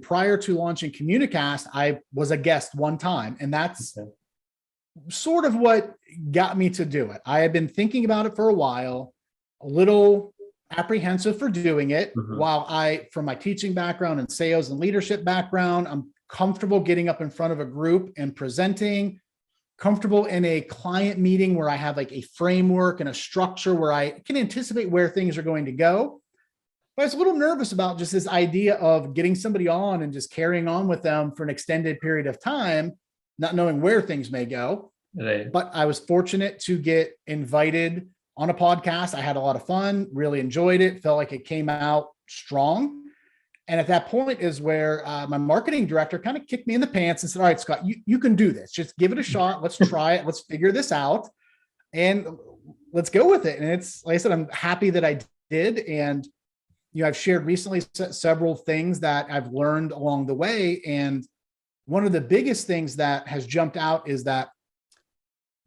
prior to launching Communicast, I was a guest one time, and that's sort of what got me to do it. I had been thinking about it for a while, a little apprehensive for doing it. While from my teaching background and sales and leadership background, I'm comfortable getting up in front of a group and presenting, comfortable in a client meeting where I have like a framework and a structure where I can anticipate where things are going to go. But I was a little nervous about just this idea of getting somebody on and just carrying on with them for an extended period of time, not knowing where things may go. Right. But I was fortunate to get invited on a podcast. I had a lot of fun, really enjoyed it, felt like it came out strong. And at that point is where my marketing director kind of kicked me in the pants and said, all right, Scott, you can do this. Just give it a shot. Let's try it. Let's figure this out and let's go with it. And it's, like I said, I'm happy that I did. And, I've shared recently several things that I've learned along the way. And one of the biggest things that has jumped out is that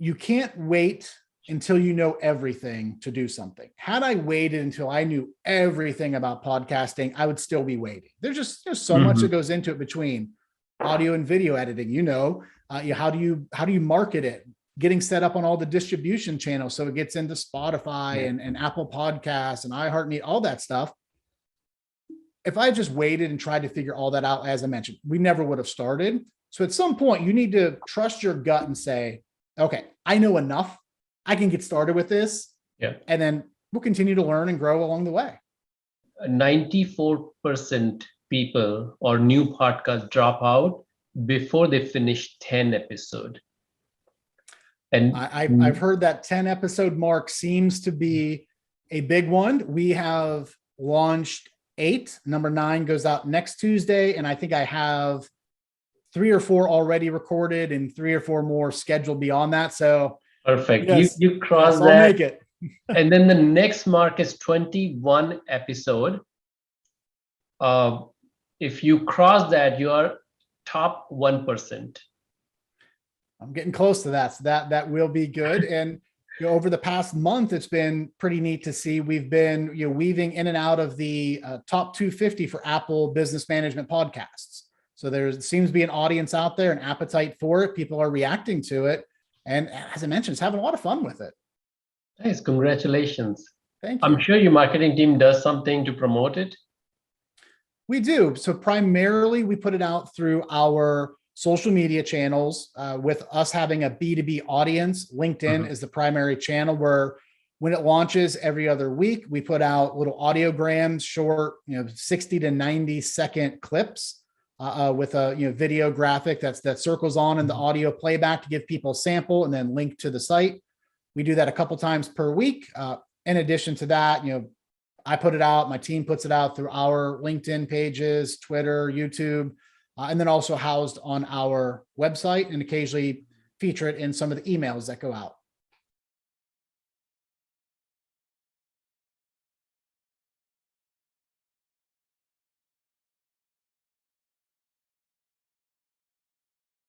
you can't wait until you know everything to do something. Had I waited until I knew everything about podcasting, I would still be waiting. There's so much that goes into it between audio and video editing. How do you market it? Getting set up on all the distribution channels so it gets into Spotify and Apple Podcasts and iHeartMedia, all that stuff. If I just waited and tried to figure all that out, as I mentioned, we never would have started. So at some point, you need to trust your gut and say, okay, I know enough. I can get started with this. Yeah. And then we'll continue to learn and grow along the way. 94% people or new podcasts drop out before they finish 10 episodes. And I've heard that 10 episode mark seems to be a big one. We have launched 8. Number 9 goes out next Tuesday. And I think I have 3 or 4 already recorded and 3 or 4 more scheduled beyond that. So perfect. Yes, you cross yes, that. I'll make it. And then the next mark is 21 episode. If you cross that, you are top 1%. I'm getting close to that. So that will be good. And over the past month, it's been pretty neat to see. We've been weaving in and out of the top 250 for Apple Business Management podcasts. So there seems to be an audience out there, an appetite for it. People are reacting to it. And as I mentioned, it's having a lot of fun with it. Nice. Congratulations. Thank you. I'm sure your marketing team does something to promote it. We do. So primarily we put it out through our social media channels with us having a B2B audience. LinkedIn is the primary channel where when it launches every other week, we put out little audiograms, short, 60 to 90 second clips with a video graphic that circles on in the audio playback to give people a sample and then link to the site. We do that a couple times per week. In addition to that, I put it out, my team puts it out through our LinkedIn pages, Twitter, YouTube, and then also housed on our website and occasionally feature it in some of the emails that go out.